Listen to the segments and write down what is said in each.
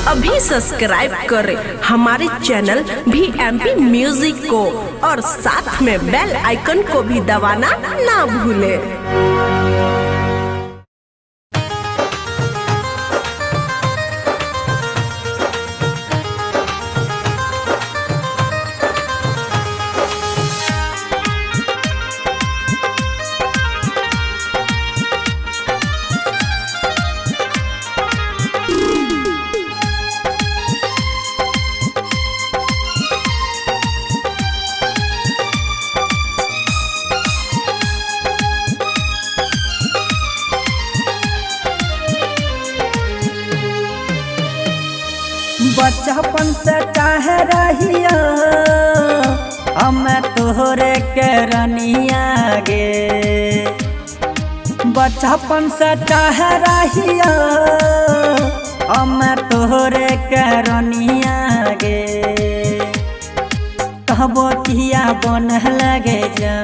अभी सब्सक्राइब करें हमारे चैनल VMP म्यूजिक को और साथ में बेल आइकन को भी दबाना ना भूलें। बचपन से चाहे रहिया हमें तोहरे के रनिया गे। बचपन से चाहे रहिया हमें तोहरे के रनिया गे। कहबो किया बन लगे जा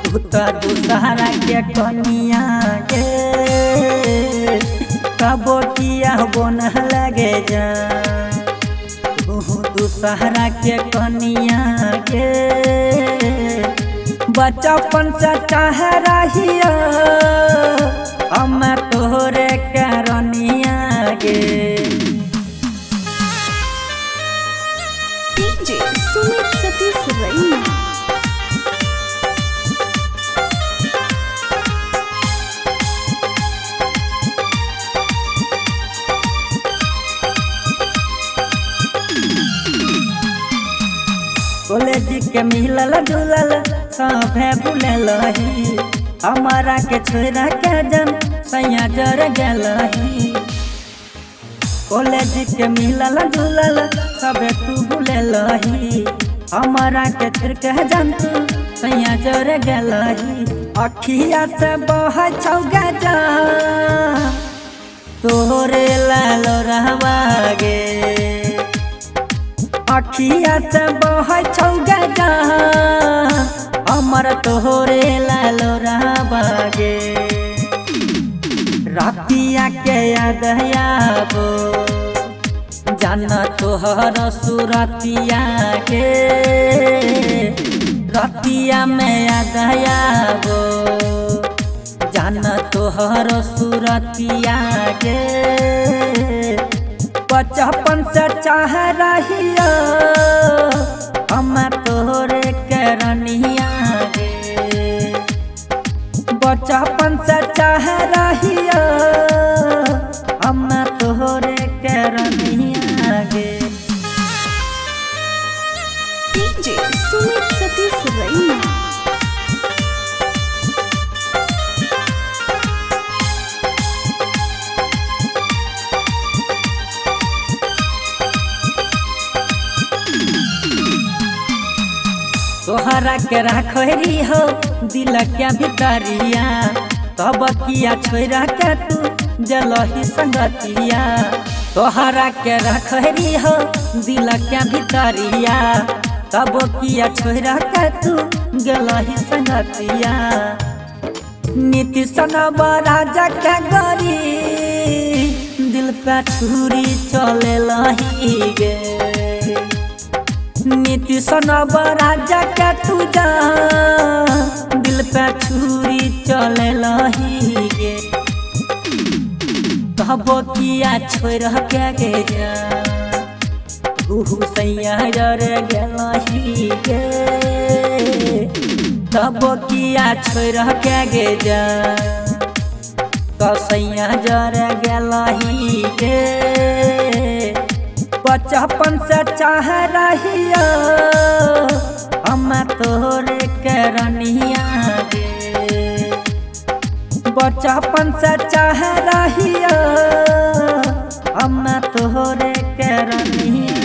तू तो दूसरा के कनिया गे। कबो किया बन लगे जा दूसरा के कनिया के। बचपन से चाहे रहिया हमें तोहरे के रनिया गे। डीजे सुमित सतीश रैना। कॉलेज के मिलल जुलल सभे भूलही हमारा के छोरा के जन सैया जर गलही। कॉलेज के मिलल जुलल सभे तू भूलही हमारा के छोर के जन तू सैया जर गलही। अखिया से बह छौगा जा तोरे लालो रहवा गे। अखिया से बह छौगा जा अमर तोहरे लालो रहबागे। रातिया के याद आबो जाना तोहर सुरतिया के। रातिया में याद आबो जाना तोहर सुरतिया के। बचपन से चाहे रहिया हमें तोहरे के रनिया गे। बचपन से चाहे रहिया हमें तोहरे के रनिया गे। डीजे सुमित सतीश रैना। तोहरा के राखरी हो दिल के भितरिया तब किया छोरा के तू जलही संगतिया। तोहरा के राखरी हो दिल के भितरिया तब किया छोरा के तू जलही संगतिया। नीति सनब राजा के गरी दिल पे छुरी चले लही गे। नीति सनब राजा के तू जा दिल पे छुरी चले लही गे। कहबो किया छोड़ के गे जा सैया जर गलही गे। कहबो किया छोड़ के गे जा कसैया जर गलही गे। बचपन से चाहे रहिया हमें तोहरे के रनिया गे। बचपन से चाहे रहिया हमें तोहरे के रनिया।